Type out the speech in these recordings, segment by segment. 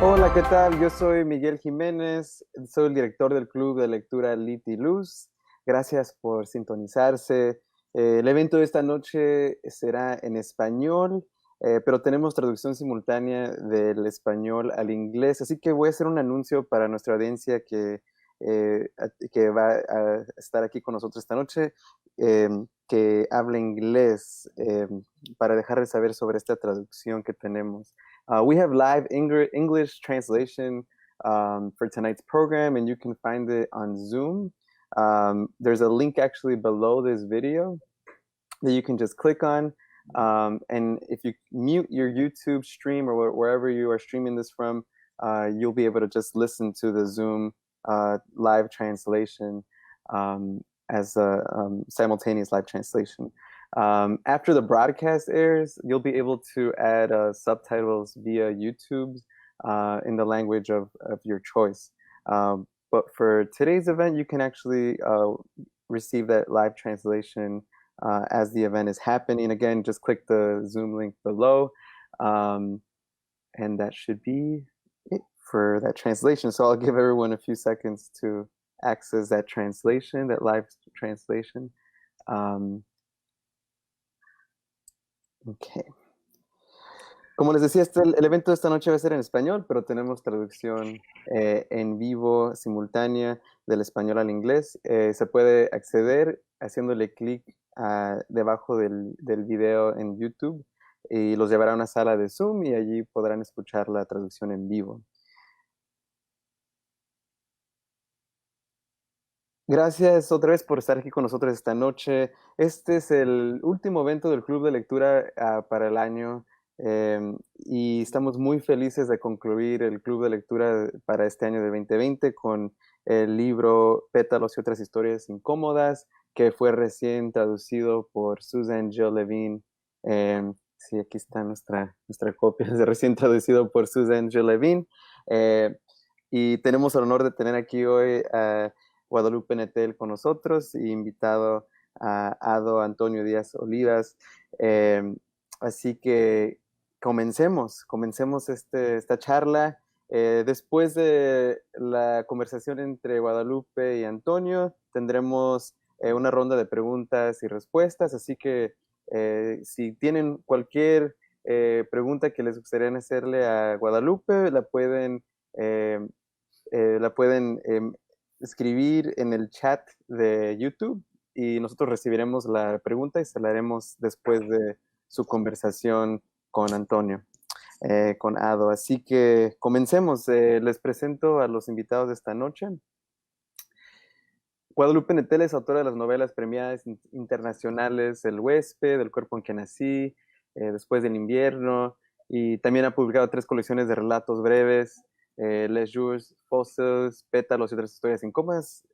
Hola, ¿qué tal? Yo soy Miguel Jiménez, soy el director del Club de Lectura Lit y Luz. Gracias por sintonizarse. El evento de esta noche será en español, pero tenemos traducción simultánea del español al inglés, así que voy a hacer un anuncio para nuestra audiencia que va a estar aquí con nosotros esta noche, que habla inglés, para dejarles saber sobre esta traducción que tenemos. We have live English translation for tonight's program, and you can find it on Zoom. There's a link actually below this video that you can just click on. And if you mute your YouTube stream or wherever you are streaming this from, you'll be able to just listen to the Zoom live translation as a simultaneous live translation. After the broadcast airs, you'll be able to add subtitles via YouTube in the language of your choice. But for today's event, you can actually receive that live translation as the event is happening. Again, just click the Zoom link below. And that should be it for that translation. So I'll give everyone a few seconds to access that translation, that live translation. Okay. Como les decía, el evento de esta noche va a ser en español, pero tenemos traducción en vivo, simultánea, del español al inglés. Se puede acceder haciéndole clic debajo del video en YouTube y los llevará a una sala de Zoom y allí podrán escuchar la traducción en vivo. Gracias otra vez por estar aquí con nosotros esta noche. Este es el último evento del Club de Lectura para el año y estamos muy felices de concluir el Club de Lectura para este año de 2020 con el libro Pétalos y otras historias incómodas, que fue recién traducido por Susan Jill Levine. Sí, aquí está nuestra copia, es recién traducido por Susan Jill Levine. Y tenemos el honor de tener aquí hoy a Guadalupe Nettel con nosotros y invitado a Ado Antonio Díaz Olivas. Así que comencemos esta charla. Después de la conversación entre Guadalupe y Antonio, tendremos una ronda de preguntas y respuestas, así que si tienen cualquier pregunta que les gustaría hacerle a Guadalupe, la pueden escribir en el chat de YouTube y nosotros recibiremos la pregunta y se la haremos después de su conversación con Antonio, con Ado. Así que comencemos. Les presento a los invitados de esta noche. Guadalupe Nettel es autora de las novelas premiadas internacionales El huésped, El cuerpo en que nací, Después del invierno, y también ha publicado 3 colecciones de relatos breves, Les Jours Fossils, Pétalos y otras historias incómodas,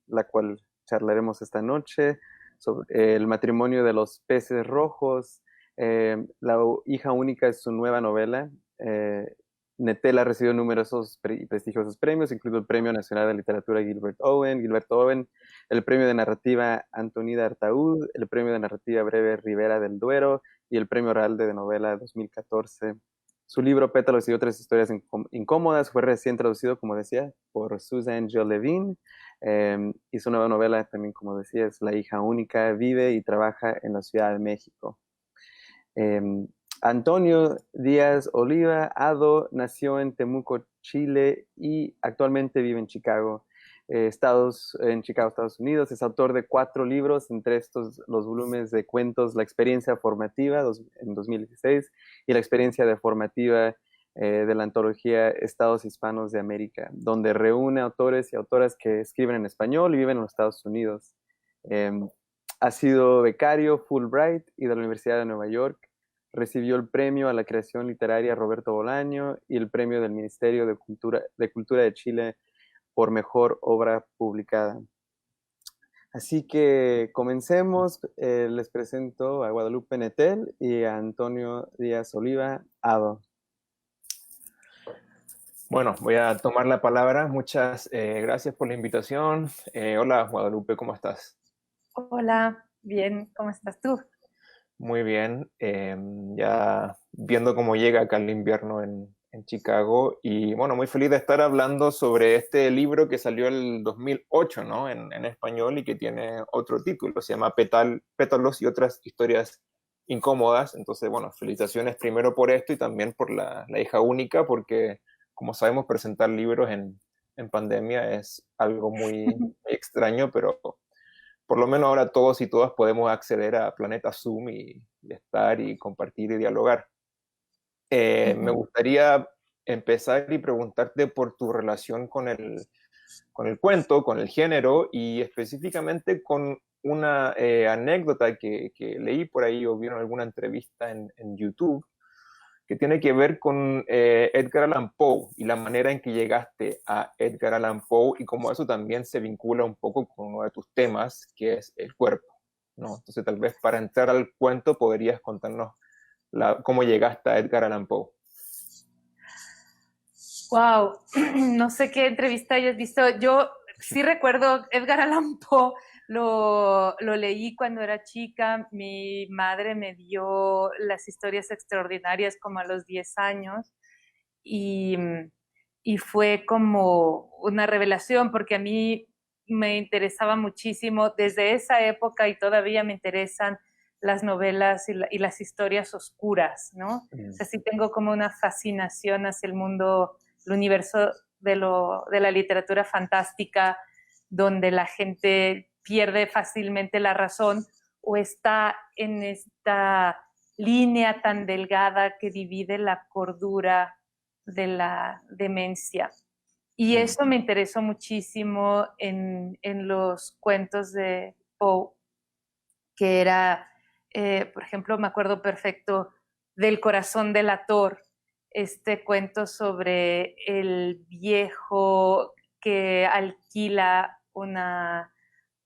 la cual charlaremos esta noche, sobre el matrimonio de los peces rojos. La hija única es su nueva novela. Nettel ha recibido numerosos y prestigiosos premios, incluido el Premio Nacional de Literatura Gilberto Owen, el Premio de Narrativa Antonida Artaud, el Premio de Narrativa Breve Ribera del Duero y el Premio Real de Novela 2014. Su libro Pétalos y otras historias incómodas fue recién traducido, como decía, por Susan Jill Levine, y su nueva novela también, como decía, es La hija única, vive y trabaja en la Ciudad de México. Antonio Díaz Oliva Ado nació en Temuco, Chile y actualmente vive en Chicago, Estados Unidos. Es autor de 4 libros, entre estos los volúmenes de cuentos La experiencia formativa en 2016 y La experiencia deformativa de la antología Estados Hispanos de América, donde reúne autores y autoras que escriben en español y viven en los Estados Unidos. Ha sido becario Fulbright y de la Universidad de Nueva York. Recibió el premio a la creación literaria Roberto Bolaño y el premio del Ministerio de Cultura de Chile por mejor obra publicada. Así que comencemos. Les presento a Guadalupe Nettel y a Antonio Díaz Oliva, Ado. Bueno, voy a tomar la palabra. Muchas gracias por la invitación. Hola, Guadalupe, ¿cómo estás? Hola, bien, ¿cómo estás tú? Muy bien. Ya viendo cómo llega acá el invierno en Chicago. Y bueno, muy feliz de estar hablando sobre este libro que salió el 2008, ¿no? En español y que tiene otro título, se llama Pétalos y otras historias incómodas. Entonces, bueno, felicitaciones primero por esto y también por la hija única, porque como sabemos, presentar libros en pandemia es algo muy extraño, pero por lo menos ahora todos y todas podemos acceder a Planeta Zoom y estar y compartir y dialogar. Me gustaría empezar y preguntarte por tu relación con el cuento, con el género y específicamente con una anécdota que leí por ahí o vieron alguna entrevista en YouTube que tiene que ver con Edgar Allan Poe y la manera en que llegaste a Edgar Allan Poe y cómo eso también se vincula un poco con uno de tus temas, que es el cuerpo, ¿no? Entonces tal vez para entrar al cuento podrías contarnos cómo llegaste a Edgar Allan Poe. Wow, no sé qué entrevista hayas visto. Yo sí recuerdo Edgar Allan Poe, lo leí cuando era chica. Mi madre me dio las historias extraordinarias como a los 10 años y, y fue como una revelación porque a mí me interesaba muchísimo desde esa época y todavía me interesan las novelas y las historias oscuras, ¿no? O sea, sí tengo como una fascinación hacia el mundo, el universo de la literatura fantástica, donde la gente pierde fácilmente la razón o está en esta línea tan delgada que divide la cordura de la demencia. Y eso me interesó muchísimo en los cuentos de Poe, que era, por ejemplo, me acuerdo perfecto del Corazón delator, este cuento sobre el viejo que alquila una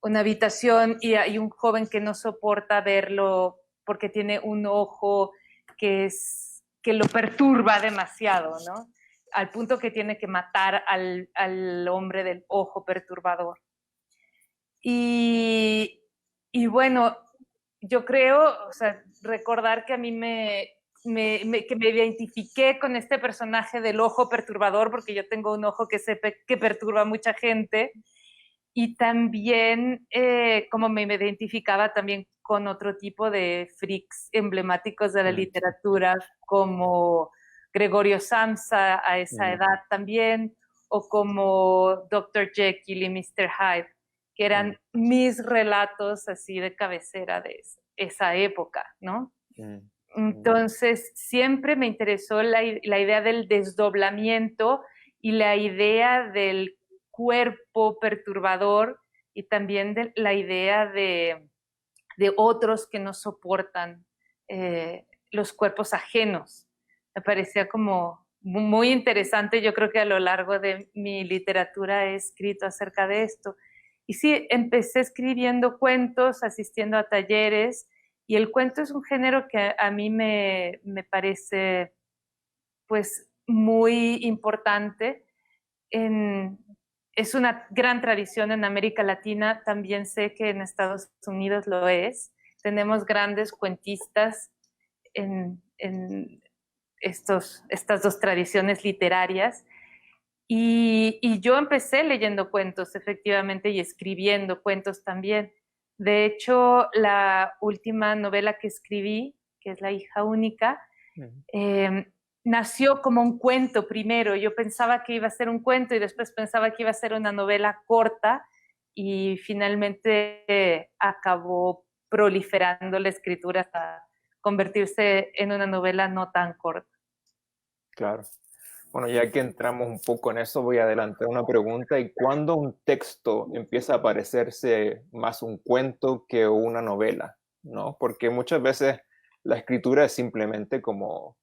habitación y hay un joven que no soporta verlo porque tiene un ojo que lo perturba demasiado, ¿no? Al punto que tiene que matar al hombre del ojo perturbador. Y, y bueno, yo creo, o sea, recordar que a mí que me identifiqué con este personaje del ojo perturbador, porque yo tengo un ojo que perturba a mucha gente, y también como me identificaba también con otro tipo de freaks emblemáticos de la literatura, como Gregorio Samsa a esa edad también, o como Dr. Jekyll y Mr. Hyde, que eran mis relatos así de cabecera de esa época, ¿no? Entonces, siempre me interesó la idea del desdoblamiento y la idea del cuerpo perturbador y también de la idea de otros que no soportan los cuerpos ajenos. Me parecía como muy interesante. Yo creo que a lo largo de mi literatura he escrito acerca de esto. Y sí, empecé escribiendo cuentos, asistiendo a talleres, y el cuento es un género que a mí me parece pues muy importante. Es una gran tradición en América Latina, también sé que en Estados Unidos lo es. Tenemos grandes cuentistas en estas dos tradiciones literarias. Y yo empecé leyendo cuentos, efectivamente, y escribiendo cuentos también. De hecho, la última novela que escribí, que es La hija única, nació como un cuento primero. Yo pensaba que iba a ser un cuento y después pensaba que iba a ser una novela corta y finalmente acabó proliferando la escritura hasta convertirse en una novela no tan corta. Claro. Bueno, ya que entramos un poco en eso, voy a adelantar una pregunta. ¿Y cuándo un texto empieza a parecerse más un cuento que una novela? ¿No? Porque muchas veces la escritura es simplemente como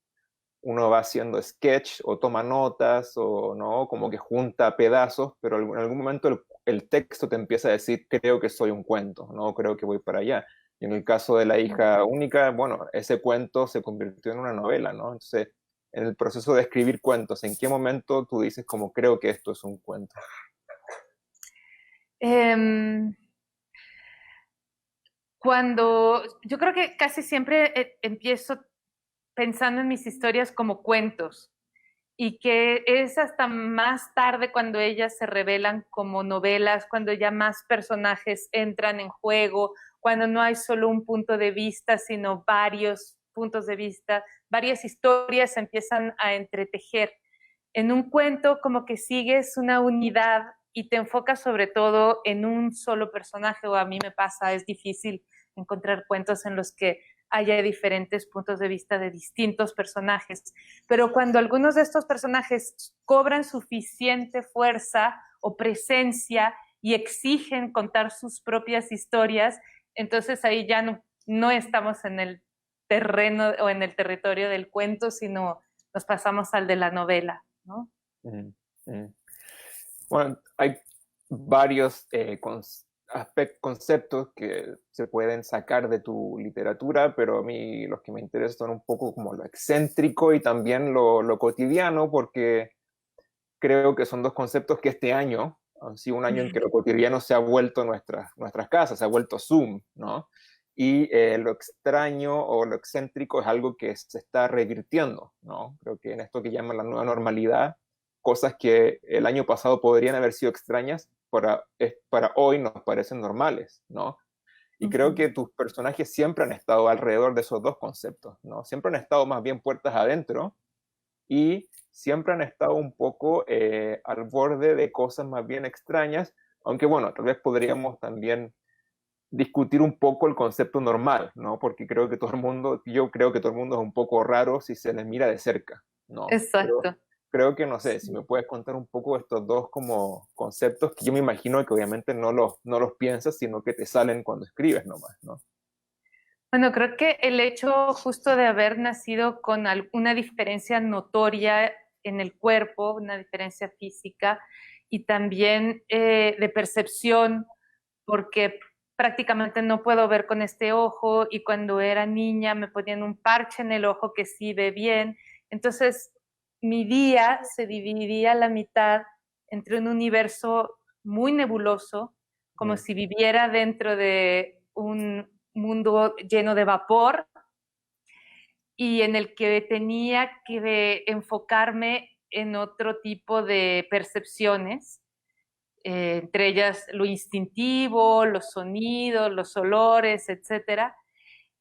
uno va haciendo sketch o toma notas o no, como que junta pedazos, pero en algún momento el texto te empieza a decir, creo que soy un cuento, no creo que voy para allá. Y en el caso de La hija única, bueno, ese cuento se convirtió en una novela, ¿no? Entonces, en el proceso de escribir cuentos, ¿en qué momento tú dices como creo que esto es un cuento? Cuando yo creo que casi siempre empiezo pensando en mis historias como cuentos y que es hasta más tarde cuando ellas se revelan como novelas, cuando ya más personajes entran en juego, cuando no hay solo un punto de vista, sino varios puntos de vista, varias historias se empiezan a entretejer. En un cuento como que sigues una unidad y te enfocas sobre todo en un solo personaje, o a mí me pasa, es difícil encontrar cuentos en los que haya diferentes puntos de vista de distintos personajes. Pero cuando algunos de estos personajes cobran suficiente fuerza o presencia y exigen contar sus propias historias, entonces ahí ya no estamos en el terreno o en el territorio del cuento, sino nos pasamos al de la novela, ¿no? Mm, mm. Bueno, hay varios conceptos que se pueden sacar de tu literatura, pero a mí los que me interesan son un poco como lo excéntrico y también lo cotidiano, porque creo que son dos conceptos que este año han sido un año en que lo cotidiano se ha vuelto nuestras casas, se ha vuelto Zoom, ¿no? Y lo extraño o lo excéntrico es algo que se está revirtiendo, ¿no? Creo que en esto que llaman la nueva normalidad, cosas que el año pasado podrían haber sido extrañas, para hoy nos parecen normales, ¿no? Y creo que tus personajes siempre han estado alrededor de esos dos conceptos, ¿no? Siempre han estado más bien puertas adentro y siempre han estado un poco al borde de cosas más bien extrañas, aunque bueno, tal vez podríamos también discutir un poco el concepto normal, ¿no? Porque yo creo que todo el mundo es un poco raro si se les mira de cerca, ¿no? Pero Exacto. creo que, no sé, si me puedes contar un poco estos dos como conceptos que yo me imagino que obviamente no los piensas, sino que te salen cuando escribes nomás, ¿no? Bueno, creo que el hecho justo de haber nacido con una diferencia notoria en el cuerpo, una diferencia física y también de percepción, porque prácticamente no puedo ver con este ojo y cuando era niña me ponían un parche en el ojo que sí ve bien. Entonces, mi día se dividía a la mitad entre un universo muy nebuloso, como si viviera dentro de un mundo lleno de vapor y en el que tenía que enfocarme en otro tipo de percepciones, entre ellas lo instintivo, los sonidos, los olores, etcétera.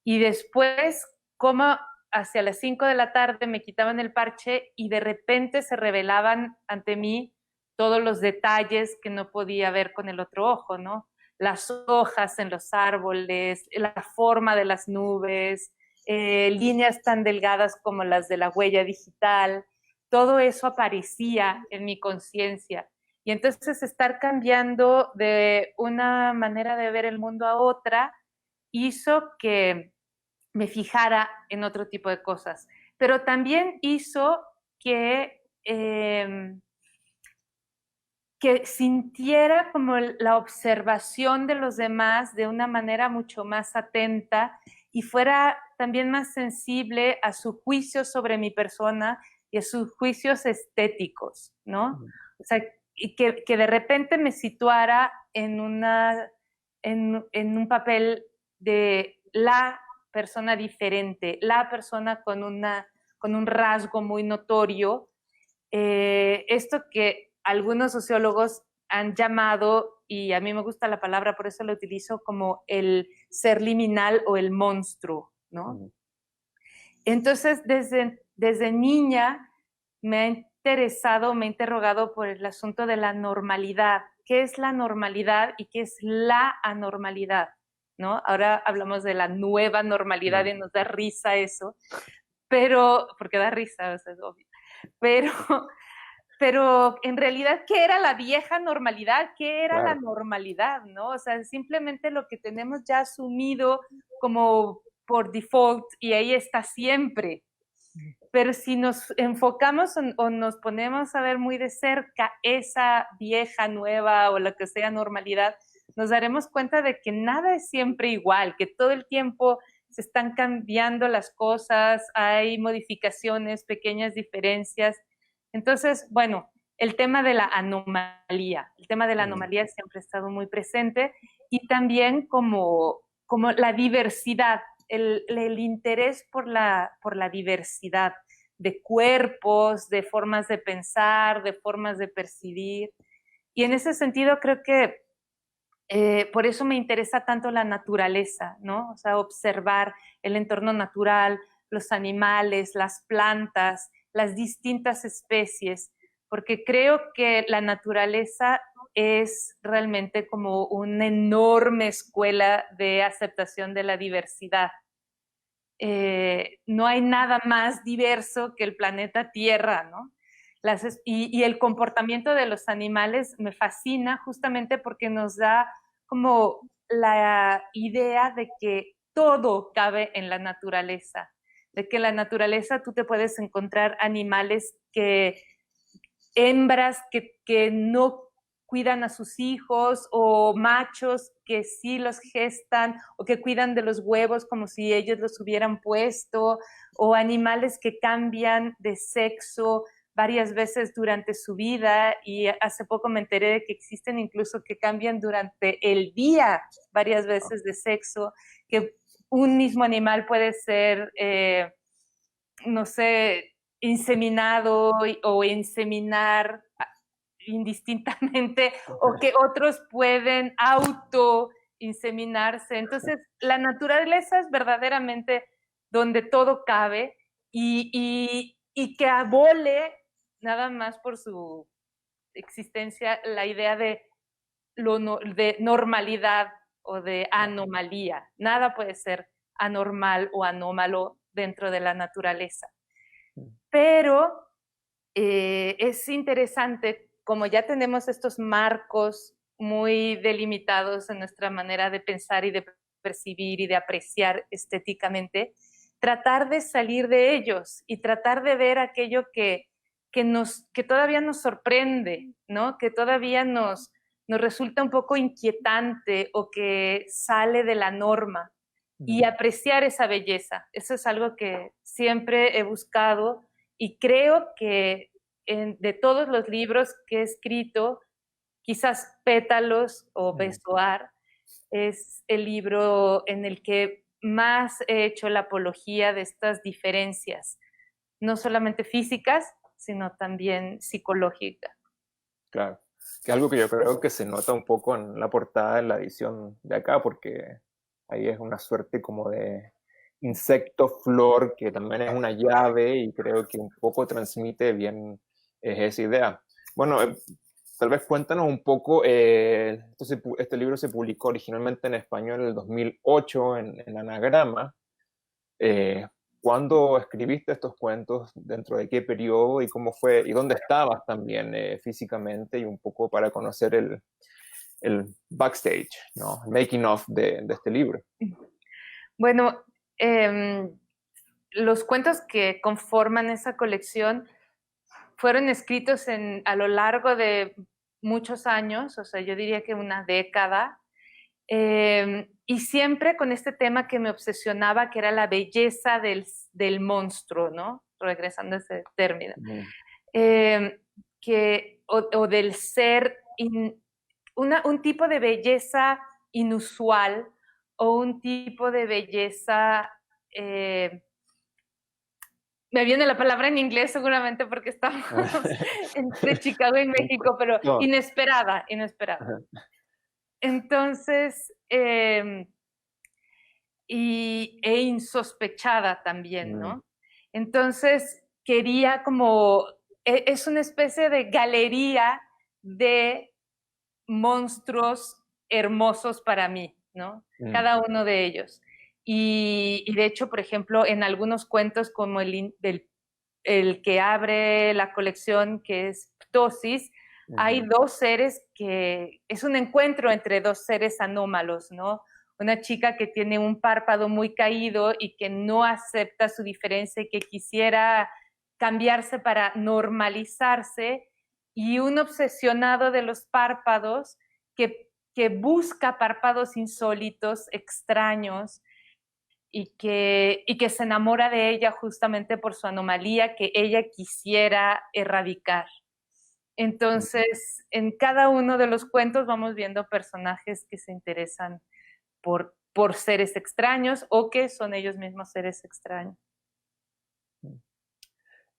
Y después, como hacia las 5 de la tarde me quitaban el parche y de repente se revelaban ante mí todos los detalles que no podía ver con el otro ojo, ¿no? Las hojas en los árboles, la forma de las nubes, líneas tan delgadas como las de la huella digital, todo eso aparecía en mi conciencia. Y entonces estar cambiando de una manera de ver el mundo a otra hizo que me fijara en otro tipo de cosas, pero también hizo que sintiera como la observación de los demás de una manera mucho más atenta y fuera también más sensible a su juicio sobre mi persona y a sus juicios estéticos, ¿no? O sea, y que de repente me situara en un papel de la persona diferente, la persona con un rasgo muy notorio. Esto que algunos sociólogos han llamado, y a mí me gusta la palabra, por eso lo utilizo, como el ser liminal o el monstruo, ¿no? Entonces, desde niña me ha interesado, me he interrogado por el asunto de la normalidad. ¿Qué es la normalidad y qué es la anormalidad? ¿No? Ahora hablamos de la nueva normalidad y nos da risa eso, pero, porque da risa, o sea, es obvio, pero en realidad, ¿qué era la vieja normalidad? ¿Qué era la normalidad? ¿No? O sea, simplemente lo que tenemos ya asumido como por default y ahí está siempre. Pero si nos enfocamos o nos ponemos a ver muy de cerca esa vieja, nueva o lo que sea normalidad, nos daremos cuenta de que nada es siempre igual, que todo el tiempo se están cambiando las cosas, hay modificaciones, pequeñas diferencias. Entonces, bueno, el tema de la anomalía siempre ha estado muy presente y también como la diversidad, el interés por la diversidad, de cuerpos, de formas de pensar, de formas de percibir. Y en ese sentido creo que por eso me interesa tanto la naturaleza, ¿no? O sea, observar el entorno natural, los animales, las plantas, las distintas especies, porque creo que la naturaleza es realmente como una enorme escuela de aceptación de la diversidad. No hay nada más diverso que el planeta Tierra, ¿no? Y el comportamiento de los animales me fascina justamente porque nos da como la idea de que todo cabe en la naturaleza, de que en la naturaleza tú te puedes encontrar animales hembras que no cuidan a sus hijos o machos que sí los gestan o que cuidan de los huevos como si ellos los hubieran puesto, o animales que cambian de sexo varias veces durante su vida, y hace poco me enteré de que existen incluso que cambian durante el día varias veces de sexo, que un mismo animal puede ser, no sé, inseminado o inseminar indistintamente, o que otros pueden inseminarse. Entonces, la naturaleza es verdaderamente donde todo cabe, y que abole nada más por su existencia la idea de normalidad o de anomalía. Nada puede ser anormal o anómalo dentro de la naturaleza. Pero es interesante, como ya tenemos estos marcos muy delimitados en nuestra manera de pensar y de percibir y de apreciar estéticamente, tratar de salir de ellos y tratar de ver aquello que todavía nos sorprende, ¿no? Que todavía nos resulta un poco inquietante o que sale de la norma, y apreciar esa belleza. Eso es algo que siempre he buscado, y creo que de todos los libros que he escrito, quizás Pétalos o Besoar es el libro en el que más he hecho la apología de estas diferencias, no solamente físicas, sino también psicológicas. Claro, que es algo que yo creo que se nota un poco en la portada, en la edición de acá, porque ahí es una suerte como de insecto flor que también es una llave, y creo que un poco transmite bien esa idea. Bueno, tal vez cuéntanos un poco, este libro se publicó originalmente en español en el 2008 en Anagrama. Eh, ¿Cuándo escribiste estos cuentos? ¿Dentro de qué periodo? ¿Y cómo fue? ¿Y dónde estabas también físicamente? Y un poco para conocer el backstage, ¿no? El making of de este libro. Bueno, los cuentos que conforman esa colección fueron escritos a lo largo de muchos años, o sea, yo diría que una década, y siempre con este tema que me obsesionaba, que era la belleza del monstruo, ¿no? Regresando a ese término. O del ser, un tipo de belleza inusual, o un tipo de belleza, me viene la palabra en inglés seguramente porque estamos entre Chicago y México, pero No. inesperada. Entonces, e insospechada también, ¿no? Entonces, quería como, es una especie de galería de monstruos hermosos para mí, ¿no? Cada uno de ellos. Y de hecho, por ejemplo, en algunos cuentos como el que abre la colección, que es Ptosis, hay dos seres que es un encuentro entre dos seres anómalos, ¿no? Una chica que tiene un párpado muy caído y que no acepta su diferencia y que quisiera cambiarse para normalizarse, y un obsesionado de los párpados que busca párpados insólitos, extraños, y que se enamora de ella justamente por su anomalía que ella quisiera erradicar. Entonces, en cada uno de los cuentos vamos viendo personajes que se interesan por seres extraños o que son ellos mismos seres extraños.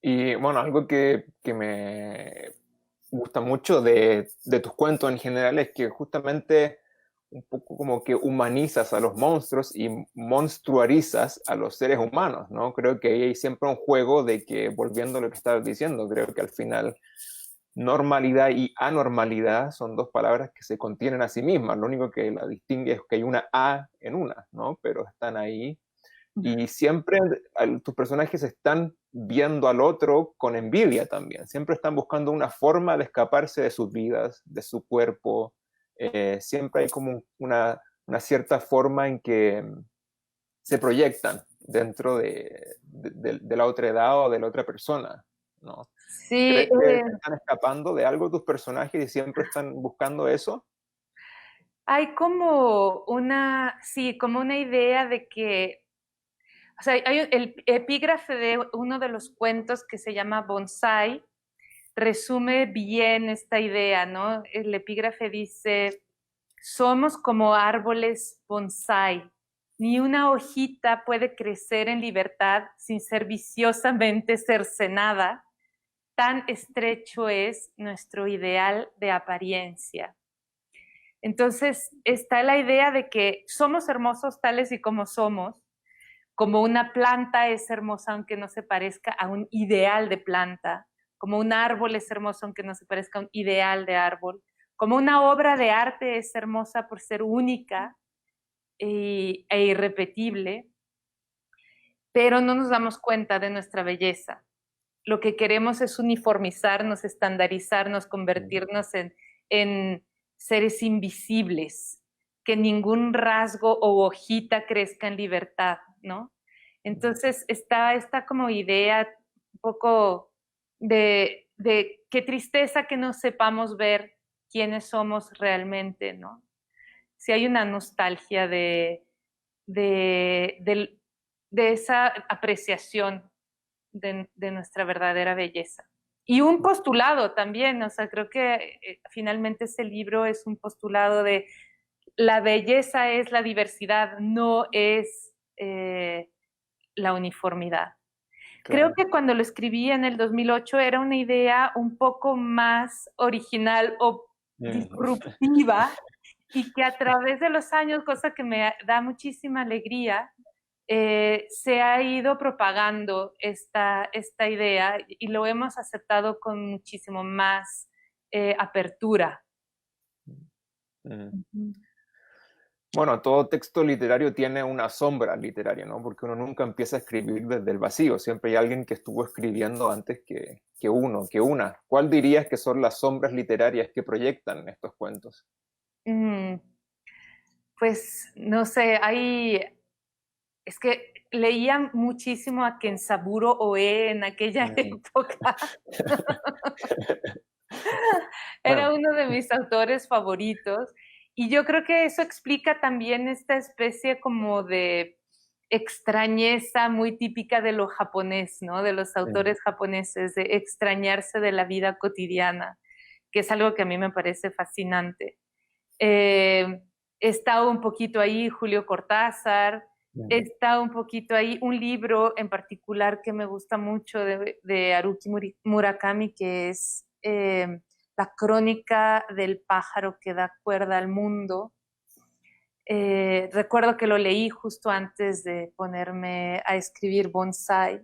Y bueno, algo que me gusta mucho de tus cuentos en general es que justamente un poco como que humanizas a los monstruos y monstruarizas a los seres humanos, ¿no? Creo que ahí hay siempre un juego de que, volviendo a lo que estabas diciendo, creo que al final normalidad y anormalidad son dos palabras que se contienen a sí mismas, lo único que la distingue es que hay una A en una, ¿no? Pero están ahí y siempre tus personajes están viendo al otro con envidia también. Siempre están buscando una forma de escaparse de sus vidas, de su cuerpo. Siempre hay como una cierta forma en que se proyectan dentro de la otra edad o de la otra persona, ¿no? Sí, ¿Crees que están escapando de algo tus personajes y siempre están buscando eso? hay como sí, como una idea de que, o sea, hay el epígrafe de uno de los cuentos que se llama Bonsai, resume bien esta idea, ¿no? El epígrafe dice, somos como árboles bonsai. Ni una hojita puede crecer en libertad sin ser viciosamente cercenada. Tan estrecho es nuestro ideal de apariencia. Entonces está la idea de que somos hermosos tales y como somos, como una planta es hermosa aunque no se parezca a un ideal de planta, como un árbol es hermoso aunque no se parezca a un ideal de árbol, como una obra de arte es hermosa por ser única e irrepetible, pero no nos damos cuenta de nuestra belleza. Lo que queremos es uniformizarnos, estandarizarnos, convertirnos en seres invisibles, que ningún rasgo o hojita crezca en libertad, ¿no? Entonces está esta como idea un poco de qué tristeza que no sepamos ver quiénes somos realmente, ¿no? Si hay una nostalgia de, de, de esa apreciación de nuestra verdadera belleza. Y un postulado también, o sea, creo que finalmente ese libro es un postulado de la belleza es la diversidad, no es la uniformidad. Creo Claro. que cuando lo escribí en el 2008 era una idea un poco más original o Mm. disruptiva y que a través de los años, cosa que me da muchísima alegría, se ha ido propagando esta idea y lo hemos aceptado con muchísimo más apertura. Mm. Ujú. Bueno, todo texto literario tiene una sombra literaria, ¿no? Porque uno nunca empieza a escribir desde el vacío, siempre hay alguien que estuvo escribiendo antes que uno, que una. ¿Cuál dirías que son las sombras literarias que proyectan estos cuentos? Mm, pues no sé, es que leía muchísimo a Kenzaburo Oe en aquella Mm. época. Era Bueno, uno de mis autores favoritos y yo creo que eso explica también esta especie como de extrañeza muy típica de lo japonés, ¿no? De los mm, autores japoneses, de extrañarse de la vida cotidiana, que es algo que a mí me parece fascinante. Eh, Está un poquito ahí Julio Cortázar, mm, está un poquito ahí un libro en particular que me gusta mucho de Haruki Murakami, que es La crónica del pájaro que da cuerda al mundo. Recuerdo que lo leí justo antes de ponerme a escribir Bonsai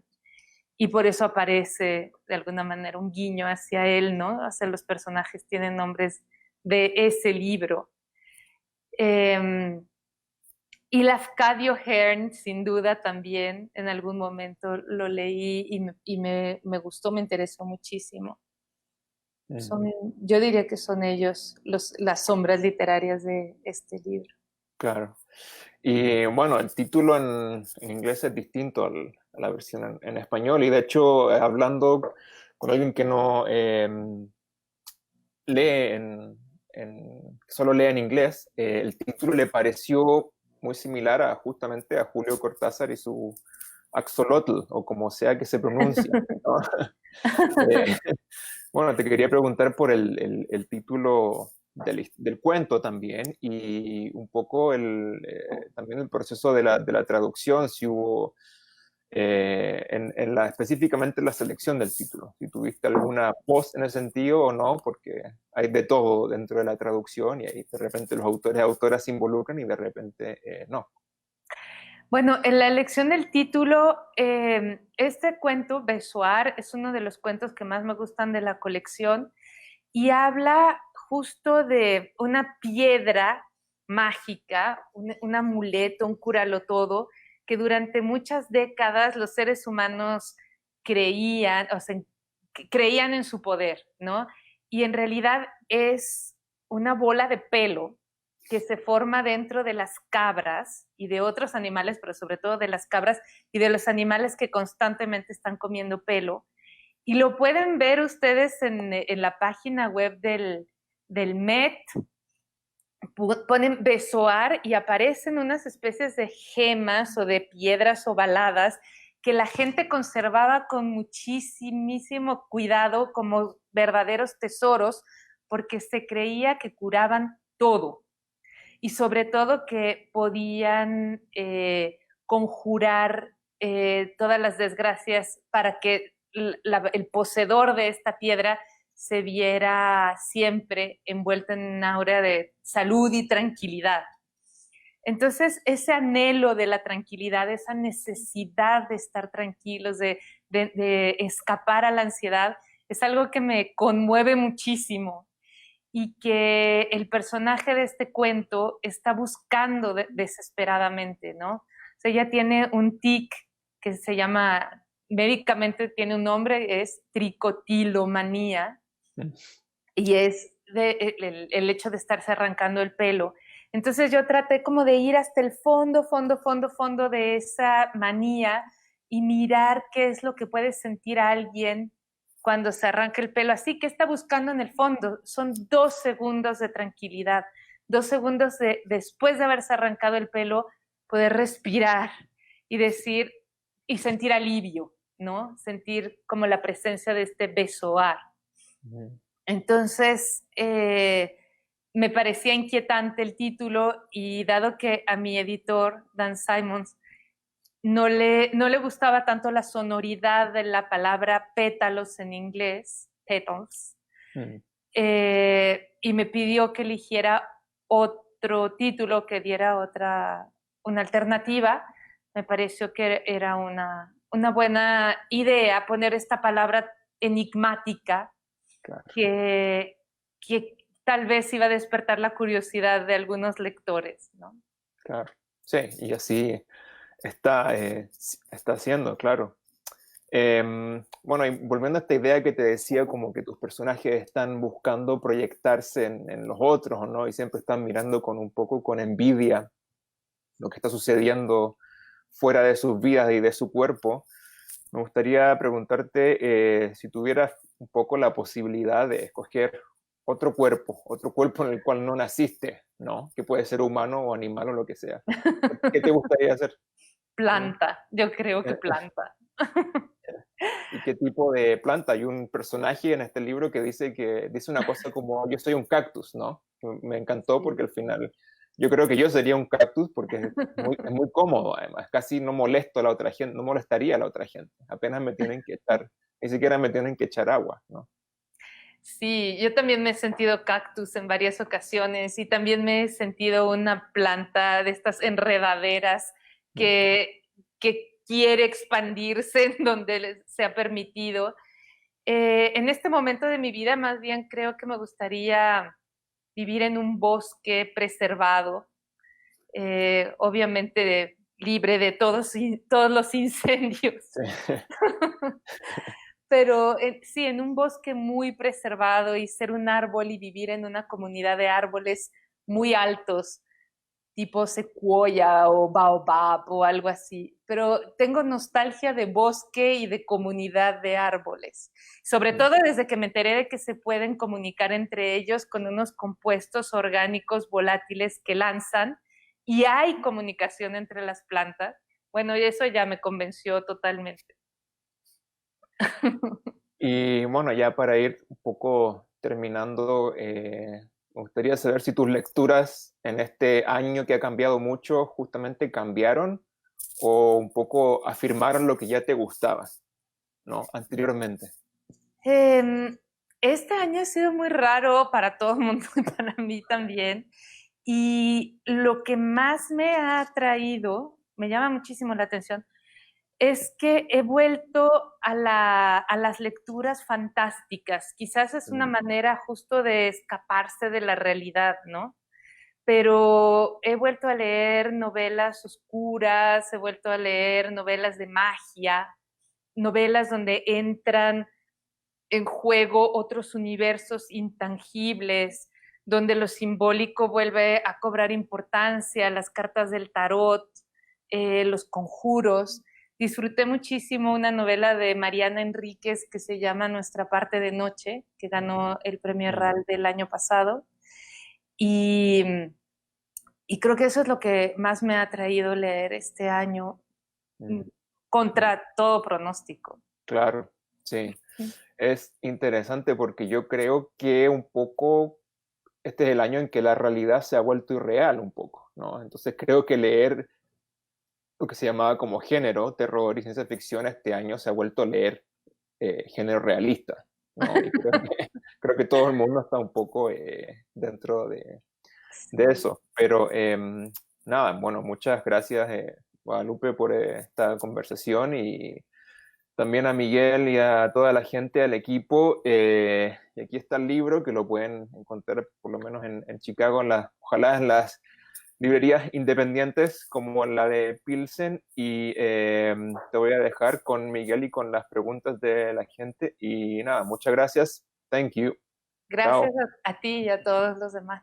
y por eso aparece de alguna manera un guiño hacia él, ¿no? Hacia los personajes tienen nombres de ese libro. Eh, y Lafcadio Hearn, sin duda, también en algún momento lo leí me gustó, me interesó muchísimo. mm, Son, yo diría que son ellos las sombras literarias de este libro. claro. Y bueno, el título en inglés es distinto a la versión en español y de hecho, hablando con alguien que no lee solo lee en inglés, el título le pareció muy similar justamente a Julio Cortázar y su Axolotl, o como sea que se pronuncie, ¿no? Eh, bueno, te quería preguntar por el título del cuento también y un poco también el proceso de la traducción, si hubo específicamente en la selección del título, si tuviste alguna voz en ese sentido o no, porque hay de todo dentro de la traducción y ahí de repente los autores y autoras se involucran y de repente no. Bueno, en la elección del título, este cuento, Besoar, es uno de los cuentos que más me gustan de la colección y habla justo de una piedra mágica, un amuleto, un cúralo todo, que durante muchas décadas los seres humanos creían, o sea, creían en su poder, ¿no? Y en realidad es una bola de pelo que se forma dentro de las cabras y de otros animales, pero sobre todo de las cabras y de los animales que constantemente están comiendo pelo. Y lo pueden ver ustedes en la página web del Met, ponen besoar y aparecen unas especies de gemas o de piedras ovaladas que la gente conservaba con muchísimo cuidado como verdaderos tesoros porque se creía que curaban todo y sobre todo que podían conjurar todas las desgracias para que el poseedor de esta piedra se viera siempre envuelto en un aura de salud y tranquilidad. Entonces, ese anhelo de la tranquilidad, esa necesidad de estar tranquilos, de escapar a la ansiedad, es algo que me conmueve muchísimo y que el personaje de este cuento está buscando desesperadamente, ¿no? O sea, ella tiene un tic que se llama, médicamente tiene un nombre, es tricotilomanía, y es el hecho de estarse arrancando el pelo. Entonces yo traté como de ir hasta el fondo de esa manía y mirar qué es lo que puede sentir a alguien cuando se arranca el pelo. Así que está buscando en el fondo. Son 2 segundos de tranquilidad, 2 segundos después de haberse arrancado el pelo, poder respirar y decir y sentir alivio, ¿no? Sentir como la presencia de este besoar. Entonces, me parecía inquietante el título y dado que a mi editor, Dan Simons, no le gustaba tanto la sonoridad de la palabra pétalos en inglés, petals, y me pidió que eligiera otro título que diera una alternativa. Me pareció que era una buena idea poner esta palabra enigmática, claro, que tal vez iba a despertar la curiosidad de algunos lectores, ¿no? Claro, sí, y así está haciendo, claro. Bueno, y volviendo a esta idea que te decía, como que tus personajes están buscando proyectarse en los otros, ¿no? Y siempre están mirando con un poco con envidia lo que está sucediendo fuera de sus vidas y de su cuerpo. Me gustaría preguntarte si tuvieras un poco la posibilidad de escoger otro cuerpo en el cual no naciste, ¿no? Que puede ser humano o animal o lo que sea. ¿Qué te gustaría hacer? Planta, yo creo que planta. ¿Y qué tipo de planta? Hay un personaje en este libro que dice una cosa como yo soy un cactus, ¿no? Me encantó porque al final yo creo que yo sería un cactus porque es muy cómodo además, casi no molesto a la otra gente, no molestaría a la otra gente, apenas me tienen que echar, ni siquiera me tienen que echar agua, ¿no? Sí, yo también me he sentido cactus en varias ocasiones y también me he sentido una planta de estas enredaderas que quiere expandirse en donde se ha permitido. En este momento de mi vida, más bien creo que me gustaría vivir en un bosque preservado, obviamente libre de todos los incendios. Sí. Pero sí, en un bosque muy preservado y ser un árbol y vivir en una comunidad de árboles muy altos, tipo secuoya o baobab o algo así. Pero tengo nostalgia de bosque y de comunidad de árboles, sobre todo desde que me enteré de que se pueden comunicar entre ellos con unos compuestos orgánicos volátiles que lanzan y hay comunicación entre las plantas. Bueno, eso ya me convenció totalmente. Y bueno, ya para ir un poco terminando, me gustaría saber si tus lecturas en este año que ha cambiado mucho justamente cambiaron o un poco afirmar lo que ya te gustaba, ¿no? Anteriormente. Este año ha sido muy raro para todo el mundo y para mí también. Y lo que más me ha atraído, me llama muchísimo la atención, es que he vuelto a las lecturas fantásticas. Quizás es una manera justo de escaparse de la realidad, ¿no? Pero he vuelto a leer novelas oscuras, he vuelto a leer novelas de magia, novelas donde entran en juego otros universos intangibles, donde lo simbólico vuelve a cobrar importancia, las cartas del tarot, los conjuros. Disfruté muchísimo una novela de Mariana Enríquez que se llama Nuestra parte de noche, que ganó el premio RAL del año pasado. Y, y creo que eso es lo que más me ha atraído leer este año, contra todo pronóstico. Claro, sí. Es interesante porque yo creo que un poco este es el año en que la realidad se ha vuelto irreal un poco, ¿no? Entonces creo que leer lo que se llamaba como género, terror y ciencia ficción, este año se ha vuelto a leer género realista, ¿no? Y creo que todo el mundo está un poco dentro de eso. Pero nada, bueno, muchas gracias, Guadalupe, por esta conversación y también a Miguel y a toda la gente, al equipo. Y aquí está el libro que lo pueden encontrar por lo menos en Chicago, ojalá en las librerías independientes como la de Pilsen. Y te voy a dejar con Miguel y con las preguntas de la gente. Y nada, muchas gracias. Thank you. Gracias a ti y a todos los demás.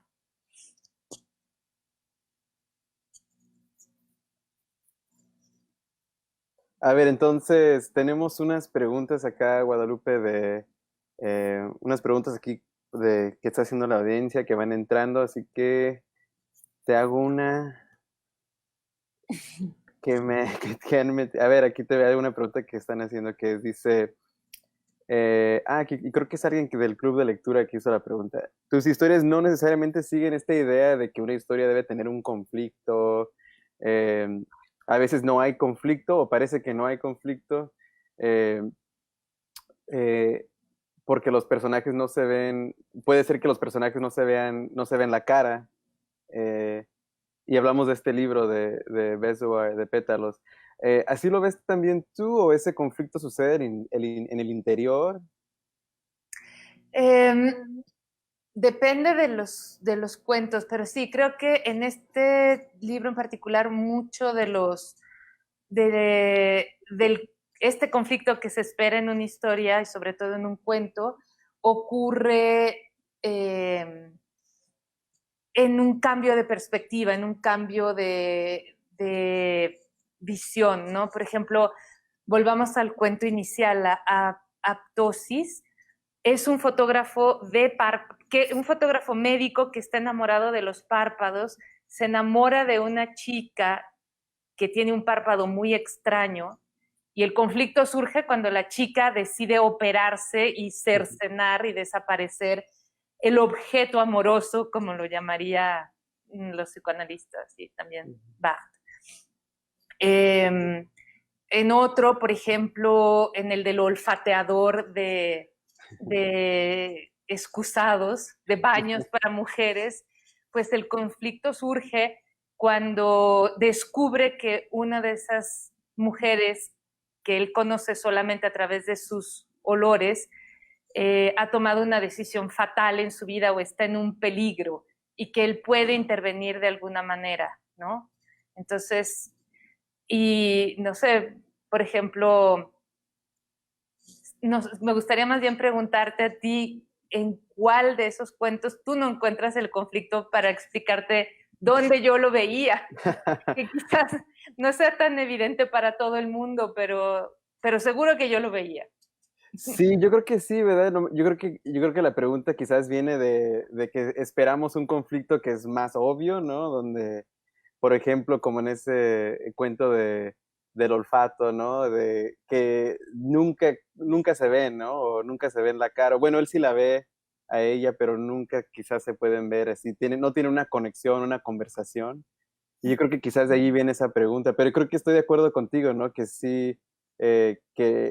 A ver, entonces tenemos unas preguntas acá, Guadalupe, unas preguntas aquí que está haciendo la audiencia que van entrando, así que te hago una a ver, aquí te veo una pregunta que están haciendo que dice, y creo que es alguien del club de lectura que hizo la pregunta. ¿Tus historias no necesariamente siguen esta idea de que una historia debe tener un conflicto? A veces no hay conflicto o parece que no hay conflicto. Eh, eh, porque los personajes no se ven, puede ser que los personajes no se ven la cara. Y hablamos de este libro de Bezoar, de Pétalos. ¿Así lo ves también tú o ese conflicto sucede en el interior? Depende de los cuentos, pero sí, creo que en este libro en particular mucho este conflicto que se espera en una historia y sobre todo en un cuento ocurre en un cambio de perspectiva, en un cambio de visión, ¿no? Por ejemplo, volvamos al cuento inicial, a Aptosis, es un fotógrafo un fotógrafo médico que está enamorado de los párpados, se enamora de una chica que tiene un párpado muy extraño y el conflicto surge cuando la chica decide operarse y cercenar y desaparecer el objeto amoroso, como lo llamaría los psicoanalistas y también Barthes. En otro, por ejemplo, en el del olfateador de excusados, de baños para mujeres, pues el conflicto surge cuando descubre que una de esas mujeres que él conoce solamente a través de sus olores, ha tomado una decisión fatal en su vida o está en un peligro y que él puede intervenir de alguna manera, ¿no? Entonces, y no sé, por ejemplo, me gustaría más bien preguntarte a ti en cuál de esos cuentos tú no encuentras el conflicto para explicarte dónde yo lo veía, que quizás no sea tan evidente para todo el mundo, pero seguro que yo lo veía. Sí, yo creo que sí, ¿verdad? Yo creo que la pregunta quizás viene de que esperamos un conflicto que es más obvio, ¿no? Donde, por ejemplo, como en ese cuento del olfato, ¿no? De que nunca se ven, ¿no? O nunca se ven la cara. Bueno, él sí la ve a ella, pero nunca quizás se pueden ver así. No tiene una conexión, una conversación. Y yo creo que quizás de ahí viene esa pregunta, pero creo que estoy de acuerdo contigo, ¿no? Que sí, que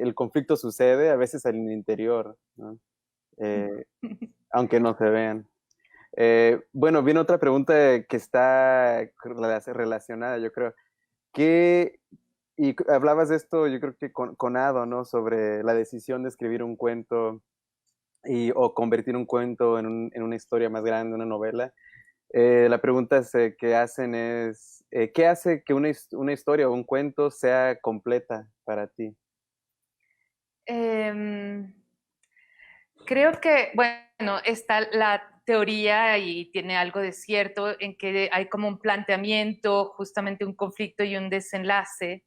el conflicto sucede a veces en el interior, ¿no? Eh, aunque no se vean. Bueno, viene otra pregunta que está relacionada, yo creo. ¿Qué, hablabas de esto, yo creo que con Ado, ¿no? Sobre la decisión de escribir un cuento o convertir un cuento en una historia más grande, una novela. La pregunta que hacen es, ¿qué hace que una historia o un cuento sea completa para ti? Em, Creo que, bueno, está la teoría y tiene algo de cierto en que hay como un planteamiento, justamente un conflicto y un desenlace,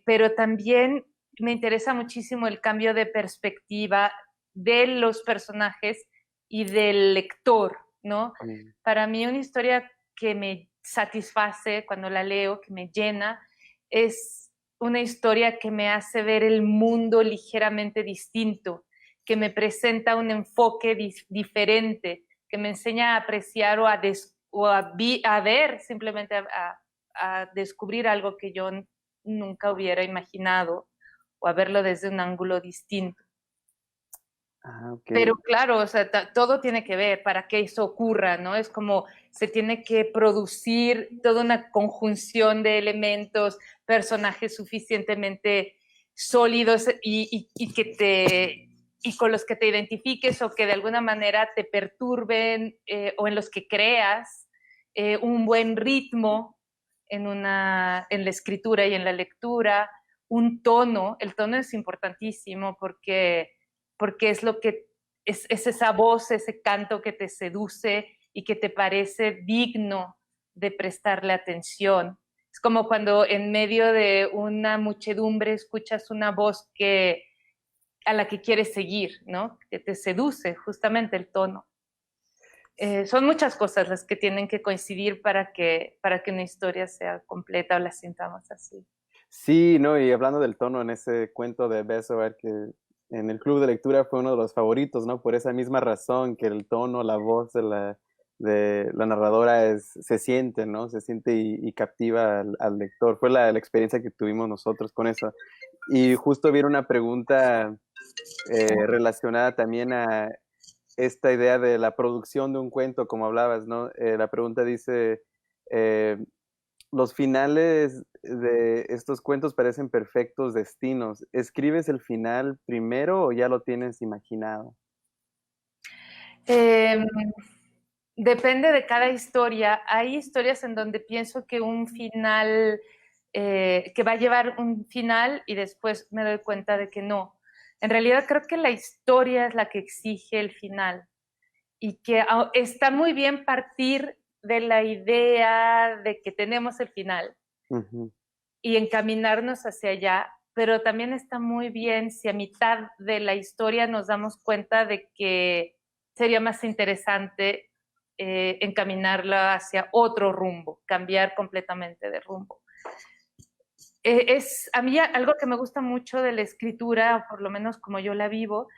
pero también me interesa muchísimo el cambio de perspectiva de los personajes y del lector, ¿no? Mm. Para mí una historia que me satisface cuando la leo, que me llena, es una historia que me hace ver el mundo ligeramente distinto, que me presenta un enfoque diferente, que me enseña a apreciar a ver, simplemente a descubrir algo que yo nunca hubiera imaginado o a verlo desde un ángulo distinto. Ah, ok. Pero claro, o sea, todo tiene que ver para que eso ocurra, ¿no? Es como se tiene que producir toda una conjunción de elementos, personajes suficientemente sólidos y con los que te identifiques o que de alguna manera te perturben o en los que creas un buen ritmo en la escritura y en la lectura, un tono. El tono es importantísimo porque es lo que es esa voz, ese canto que te seduce y que te parece digno de prestarle atención. Es como cuando en medio de una muchedumbre escuchas una voz a la que quieres seguir, ¿no? Que te seduce justamente el tono. Son muchas cosas las que tienen que coincidir para que una historia sea completa o la sintamos así. Sí, no, y hablando del tono en ese cuento de Besoar, que en el club de lectura fue uno de los favoritos, ¿no? Por esa misma razón que el tono, la voz de la narradora se siente, ¿no? Se siente y captiva al lector. Fue la experiencia que tuvimos nosotros con eso. Y justo viene una pregunta relacionada también a esta idea de la producción de un cuento, como hablabas, ¿no? La pregunta dice, eh, los finales de estos cuentos parecen perfectos destinos. ¿Escribes el final primero o ya lo tienes imaginado? Eh, Depende de cada historia. Hay historias en donde pienso que un final, que va a llevar un final y después me doy cuenta de que no. En realidad creo que la historia es la que exige el final y que está muy bien partir de la idea de que tenemos el final Ujú. y encaminarnos hacia allá, pero también está muy bien si a mitad de la historia nos damos cuenta de que sería más interesante encaminarla hacia otro rumbo, cambiar completamente de rumbo. A mí algo que me gusta mucho de la escritura, por lo menos como yo la vivo,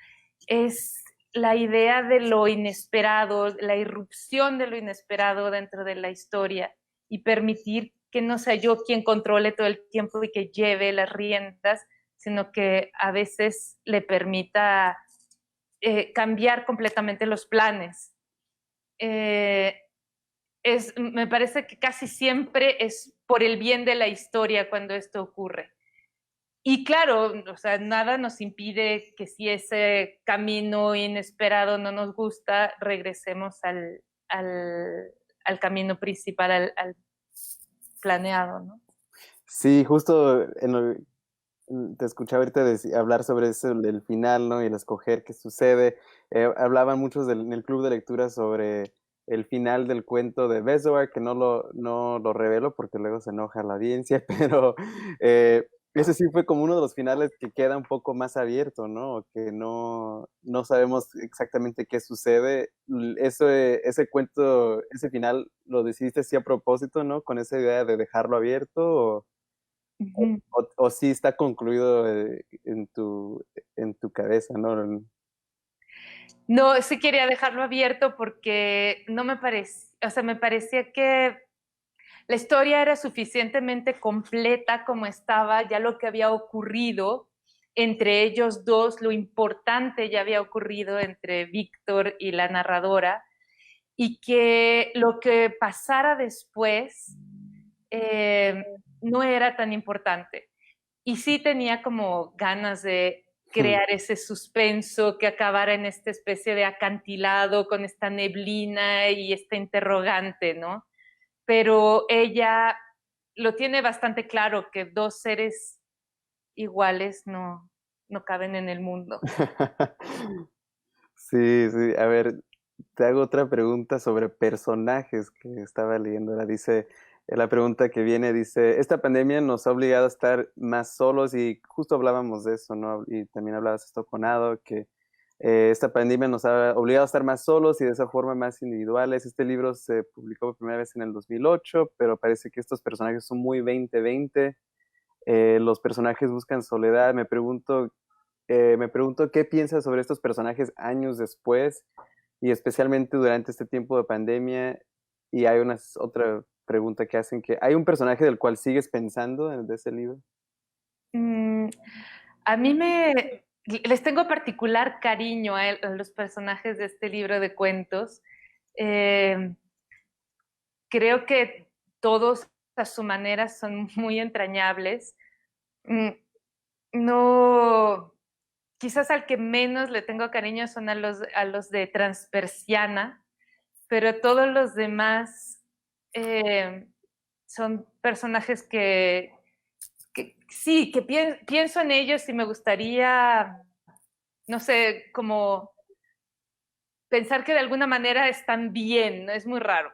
es la idea de lo inesperado, la irrupción de lo inesperado dentro de la historia y permitir que no sea yo quien controle todo el tiempo y que lleve las riendas, sino que a veces le permita cambiar completamente los planes. Eh, Me parece que casi siempre es por el bien de la historia cuando esto ocurre. Y claro, o sea, nada nos impide que si ese camino inesperado no nos gusta, regresemos al camino principal, al planeado, ¿no? Sí, justo te escuchaba ahorita hablar sobre eso, el final, ¿no? Y el escoger qué sucede. Hablaban muchos en el club de lectura sobre el final del cuento de Bezoar, que no lo revelo porque luego se enoja la audiencia, pero ese sí fue como uno de los finales que queda un poco más abierto, ¿no? Que no sabemos exactamente qué sucede. Ese cuento, ese final, ¿lo decidiste así a propósito, ¿no? Con esa idea de dejarlo abierto Ujú. o sí está concluido en tu cabeza, ¿no? No, sí quería dejarlo abierto porque no me parecía, o sea, me parecía que la historia era suficientemente completa como estaba, ya lo que había ocurrido entre ellos dos, lo importante ya había ocurrido entre Víctor y la narradora, y que lo que pasara después no era tan importante. Y sí tenía como ganas de crear ese suspenso que acabara en esta especie de acantilado con esta neblina y esta interrogante, ¿no? Pero ella lo tiene bastante claro que dos seres iguales no caben en el mundo. Sí, sí. A ver, te hago otra pregunta sobre personajes que estaba leyendo. Ahora dice, la pregunta que viene dice, esta pandemia nos ha obligado a estar más solos y justo hablábamos de eso, ¿no? Y también hablabas esto con Ado, que esta pandemia nos ha obligado a estar más solos y de esa forma más individuales. Este libro se publicó por primera vez en el 2008, pero parece que estos personajes son muy 2020. Los personajes buscan soledad. Me pregunto qué piensas sobre estos personajes años después y especialmente durante este tiempo de pandemia. Y hay otra pregunta que hacen que ¿hay un personaje del cual sigues pensando de ese libro? A mí les tengo particular cariño a los personajes de este libro de cuentos. Eh, Creo que todos a su manera son muy entrañables. Mm, No, quizás al que menos le tengo cariño son a los de Transpersiana, pero todos los demás son personajes que sí, que pienso en ellos y me gustaría, no sé, como pensar que de alguna manera están bien, ¿no? Es muy raro.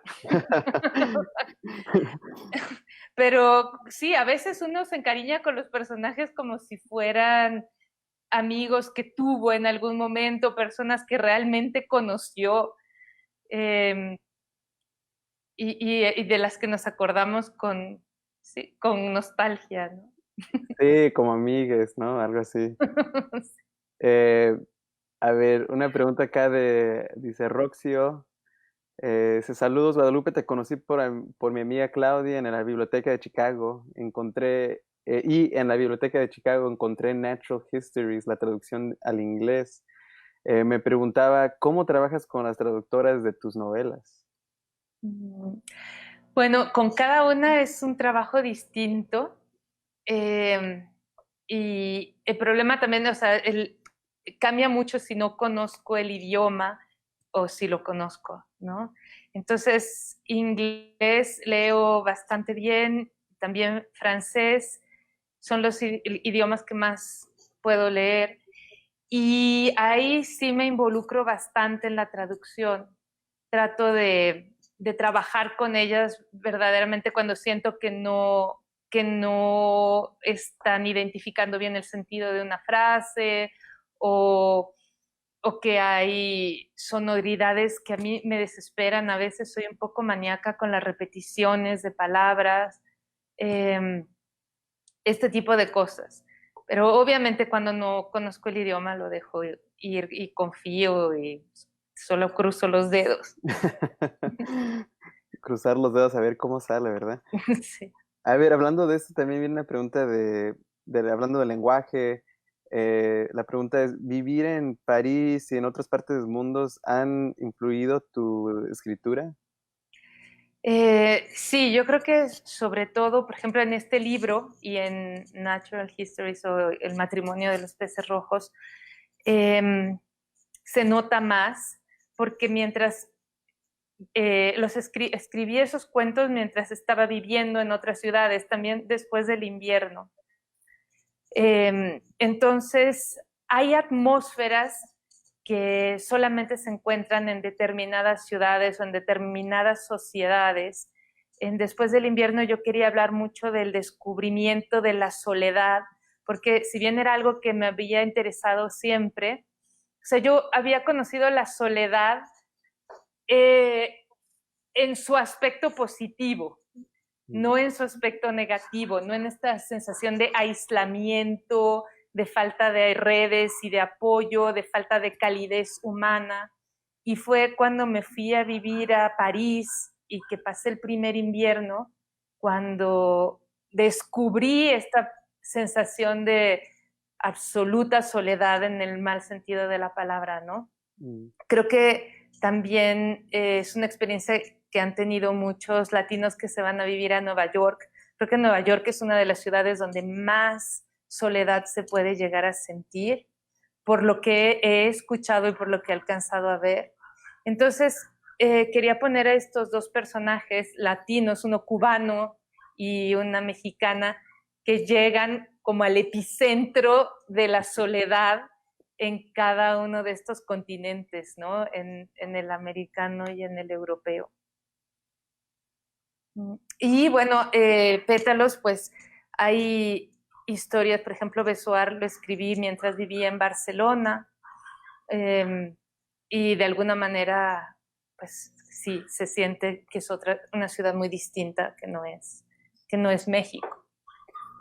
Pero sí, a veces uno se encariña con los personajes como si fueran amigos que tuvo en algún momento, personas que realmente conoció eh, y de las que nos acordamos sí, con nostalgia, ¿no? Sí, como amigues, ¿no? Algo así. Eh, a ver, una pregunta acá dice Roxio. Dice, saludos Guadalupe, te conocí por mi amiga Claudia en la biblioteca de Chicago. Y en la biblioteca de Chicago encontré Natural Histories, la traducción al inglés. Me preguntaba, ¿cómo trabajas con las traductoras de tus novelas? Bueno, con cada una es un trabajo distinto. Eh, y el problema también, o sea, cambia mucho si no conozco el idioma o si lo conozco, ¿no? Entonces, inglés leo bastante bien, también francés, son los idiomas que más puedo leer. Y ahí sí me involucro bastante en la traducción. Trato de trabajar con ellas verdaderamente cuando siento que no están identificando bien el sentido de una frase o, o que hay sonoridades que a mí me desesperan. A veces soy un poco maníaca con las repeticiones de palabras, eh, este tipo de cosas. Pero obviamente cuando no conozco el idioma lo dejo ir y confío y solo cruzo los dedos. Cruzar los dedos a ver cómo sale, ¿verdad? Sí. A ver, hablando de esto, también viene una pregunta hablando del lenguaje. La pregunta es, ¿vivir en París y en otras partes del mundo han influido tu escritura? Sí, yo creo que sobre todo, por ejemplo, en este libro y en Natural Histories o El matrimonio de los peces rojos, se nota más porque mientras escribí esos cuentos mientras estaba viviendo en otras ciudades, también después del invierno. Entonces, hay atmósferas que solamente se encuentran en determinadas ciudades o en determinadas sociedades. Después del invierno yo quería hablar mucho del descubrimiento de la soledad, porque si bien era algo que me había interesado siempre, o sea, yo había conocido la soledad eh, en su aspecto positivo, no en su aspecto negativo, no en esta sensación de aislamiento, de falta de redes y de apoyo, de falta de calidez humana. Y fue cuando me fui a vivir a París y que pasé el primer invierno, cuando descubrí esta sensación de absoluta soledad en el mal sentido de la palabra, ¿no? Creo que también es una experiencia que han tenido muchos latinos que se van a vivir a Nueva York. Creo que Nueva York es una de las ciudades donde más soledad se puede llegar a sentir, por lo que he escuchado y por lo que he alcanzado a ver. Entonces, quería poner a estos dos personajes latinos, uno cubano y una mexicana, que llegan como al epicentro de la soledad en cada uno de estos continentes, ¿no? En el americano y en el europeo. Y bueno, Pétalos, pues hay historias, por ejemplo, Besoar lo escribí mientras vivía en Barcelona, y de alguna manera, pues sí, se siente que es una ciudad muy distinta, que no es México.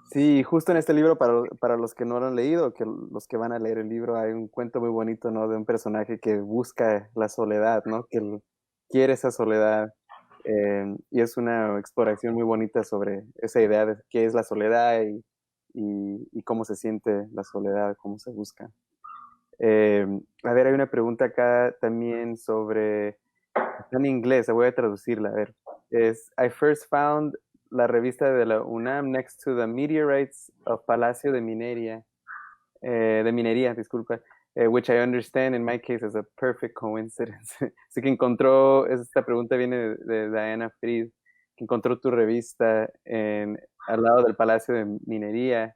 Sí, justo en este libro, para los que no lo han leído, que los que van a leer el libro, hay un cuento muy bonito, ¿no? De un personaje que busca la soledad, ¿no? Que quiere esa soledad. Y es una exploración muy bonita sobre esa idea de qué es la soledad y cómo se siente la soledad, cómo se busca. A ver, hay una pregunta acá también sobre, está en inglés, voy a traducirla, a ver. I first found la revista de la UNAM next to the meteorites of Palacio de Minería, disculpa, which I understand in my case is a perfect coincidence. Así que esta pregunta viene de Diana Fried, que encontró tu revista al lado del Palacio de Minería,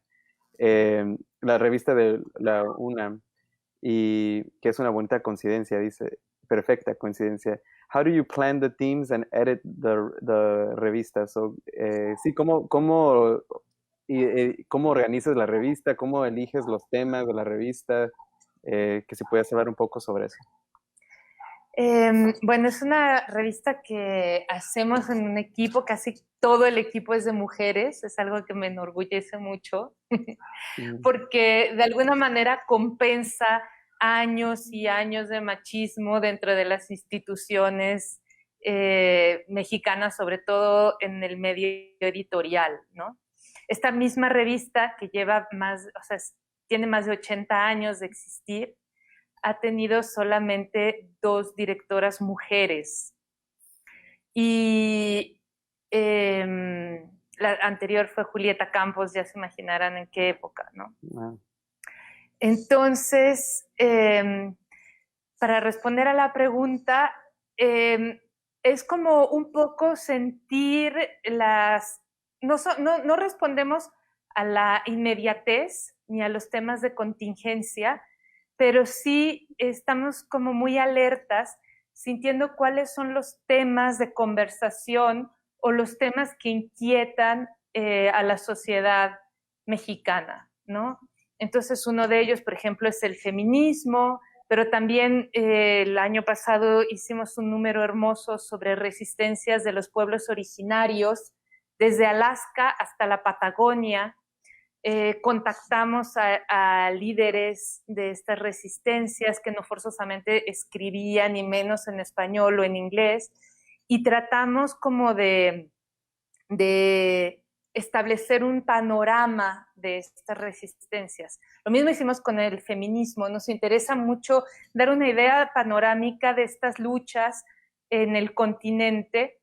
la revista de la UNAM, y que es una bonita coincidencia, dice, perfecta coincidencia. How do you plan the themes and edit the revista? So, sí, ¿cómo organizas la revista? ¿Cómo eliges los temas de la revista? Que si puedes hablar un poco sobre eso. Bueno, es una revista que hacemos en un equipo, casi todo el equipo es de mujeres, es algo que me enorgullece mucho, porque de alguna manera compensa años y años de machismo dentro de las instituciones mexicanas, sobre todo en el medio editorial, ¿no? Esta misma revista que tiene más de 80 años de existir, ha tenido solamente 2 directoras mujeres. Y la anterior fue Julieta Campos, ya se imaginarán en qué época, ¿no? Wow. Entonces, para responder a la pregunta, es como un poco sentir no respondemos a la inmediatez ni a los temas de contingencia, pero sí estamos como muy alertas, sintiendo cuáles son los temas de conversación o los temas que inquietan a la sociedad mexicana, ¿no? Entonces, uno de ellos, por ejemplo, es el feminismo, pero también el año pasado hicimos un número hermoso sobre resistencias de los pueblos originarios, desde Alaska hasta la Patagonia. Contactamos a líderes de estas resistencias que no forzosamente escribían, ni menos en español o en inglés, y tratamos como de establecer un panorama de estas resistencias. Lo mismo hicimos con el feminismo. Nos interesa mucho dar una idea panorámica de estas luchas en el continente,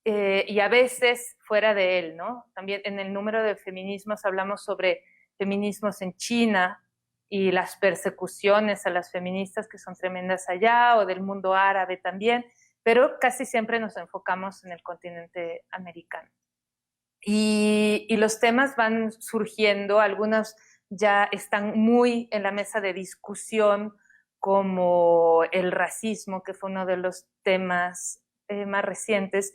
y a veces fuera de él, ¿no? También en el número de feminismos hablamos sobre feminismos en China y las persecuciones a las feministas que son tremendas allá, o del mundo árabe también, pero casi siempre nos enfocamos en el continente americano. Y los temas van surgiendo, algunos ya están muy en la mesa de discusión, como el racismo, que fue uno de los temas más recientes,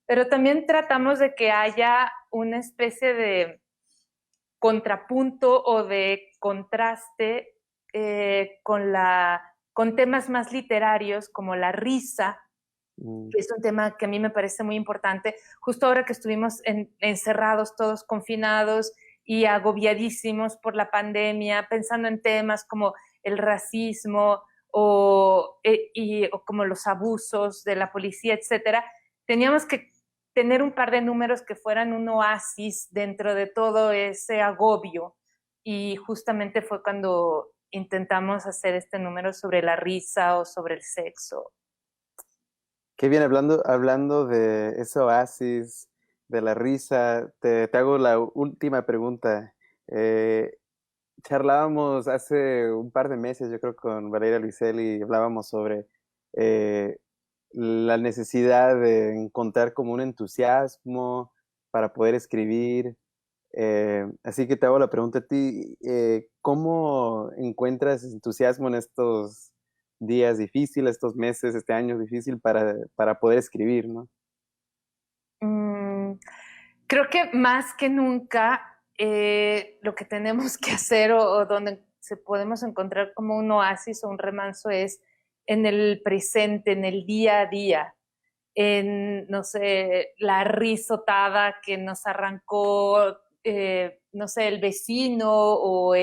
pero también tratamos de que haya una especie de contrapunto o de contraste con temas más literarios, como la risa, que es un tema que a mí me parece muy importante. Justo ahora que estuvimos encerrados, todos confinados y agobiadísimos por la pandemia, pensando en temas como el racismo o como los abusos de la policía, etcétera, teníamos que tener un par de números que fueran un oasis dentro de todo ese agobio. Y justamente fue cuando intentamos hacer este número sobre la risa o sobre el sexo. Qué bien, hablando de ese oasis, de la risa, te hago la última pregunta. Charlábamos hace un par de meses, yo creo, con Valeria Luiselli, hablábamos sobre eh, la necesidad de encontrar como un entusiasmo para poder escribir. Así que te hago la pregunta a ti, ¿cómo encuentras entusiasmo en estos días difíciles, estos meses, este año difícil para poder escribir, ¿no? Creo que más que nunca lo que tenemos que hacer o donde se podemos encontrar como un oasis o un remanso es en el presente, en el día a día, en, no sé, la risotada que nos arrancó, no sé, el vecino o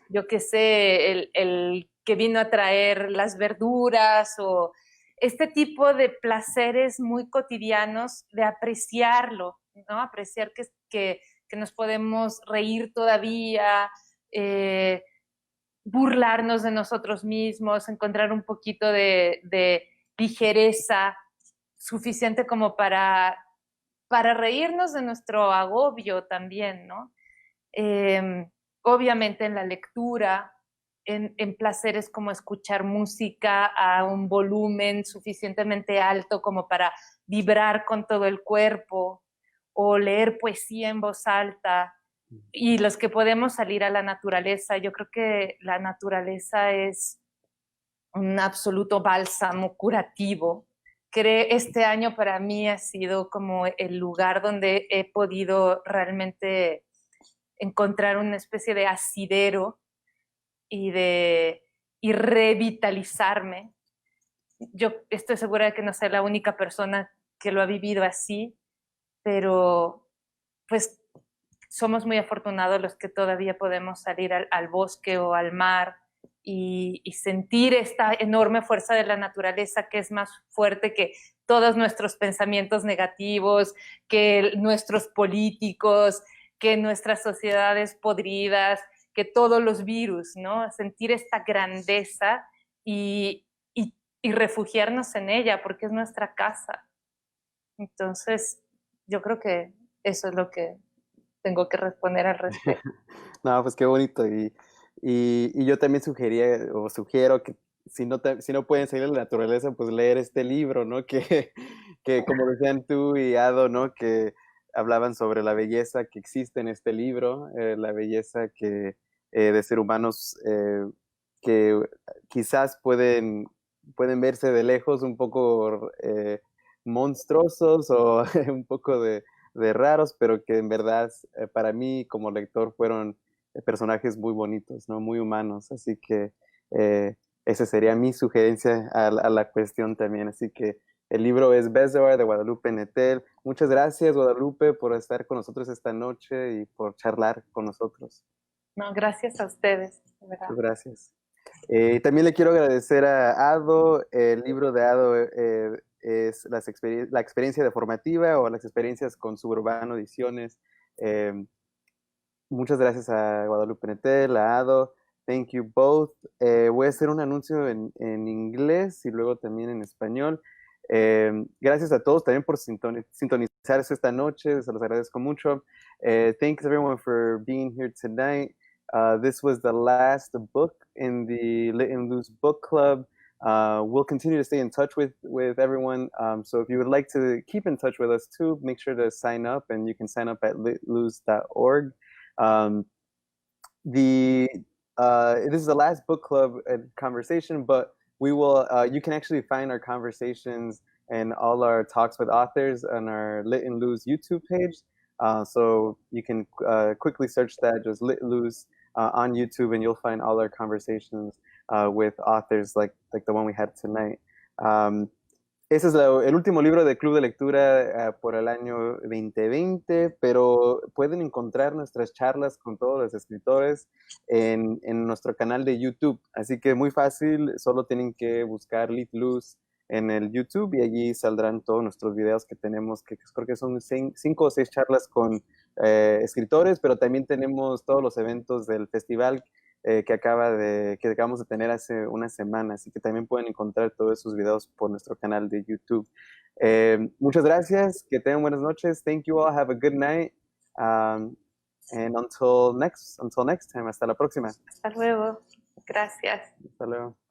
yo qué sé, el que vino a traer las verduras o este tipo de placeres muy cotidianos, de apreciarlo, ¿no? Apreciar que nos podemos reír todavía, eh, burlarnos de nosotros mismos, encontrar un poquito de ligereza suficiente como para reírnos de nuestro agobio también, ¿no? Obviamente en la lectura, en placeres como escuchar música a un volumen suficientemente alto como para vibrar con todo el cuerpo, o leer poesía en voz alta, y los que podemos salir a la naturaleza. Yo creo que la naturaleza es un absoluto bálsamo curativo. Este año para mí ha sido como el lugar donde he podido realmente encontrar una especie de asidero y y revitalizarme. Yo estoy segura de que no soy la única persona que lo ha vivido así, pero pues somos muy afortunados los que todavía podemos salir al bosque o al mar y sentir esta enorme fuerza de la naturaleza que es más fuerte que todos nuestros pensamientos negativos, que nuestros políticos, que nuestras sociedades podridas, que todos los virus, ¿no? Sentir esta grandeza y refugiarnos en ella porque es nuestra casa. Entonces, yo creo que eso es lo que tengo que responder al respecto. No, pues qué bonito. Y yo también sugería o sugiero que si no pueden salir a la naturaleza, pues leer este libro, ¿no? Que como decían tú y Ado, ¿no? Que hablaban sobre la belleza que existe en este libro, la belleza de ser humanos que quizás pueden verse de lejos un poco monstruosos o un poco de raros, pero que en verdad para mí como lector fueron personajes muy bonitos, ¿no? Muy humanos. Así que esa sería mi sugerencia a la cuestión también. Así que el libro es Bezoar de Guadalupe Nettel. Muchas gracias, Guadalupe, por estar con nosotros esta noche y por charlar con nosotros. No, gracias a ustedes, de verdad. Muchas gracias. También le quiero agradecer a Ado. El libro de Ado es la experiencia deformativa o las experiencias con Suburbano Ediciones. Eh, Muchas gracias a Guadalupe Nettel, a Ado. Thank you both. Voy a hacer un anuncio en inglés y luego también en español. Gracias a todos también por sintonizarse esta noche. Se los agradezco mucho. Thanks everyone for being here tonight. This was the last book in the Lit and Loose book club. We'll continue to stay in touch with everyone. So if you would like to keep in touch with us too, make sure to sign up, and you can sign up at litloose.org. This is the last book club conversation, but we will. You can actually find our conversations and all our talks with authors on our Lit and Lose YouTube page. So you can quickly search that, just Lit and Lose on YouTube, and you'll find all our conversations with authors like the one we had tonight. Ese es el último libro de Club de Lectura por el año 2020, pero pueden encontrar nuestras charlas con todos los escritores en nuestro canal de YouTube. Así que muy fácil, solo tienen que buscar Lit Luz en el YouTube, y allí saldrán todos nuestros videos que tenemos, que creo que son 5 o 6 charlas con escritores, pero también tenemos todos los eventos del festival que acabamos de tener hace una semana, así que también pueden encontrar todos esos videos por nuestro canal de YouTube. Muchas gracias, que tengan buenas noches. Thank you all, have a good night. And until next time, hasta la próxima. Hasta luego. Gracias. Hasta luego.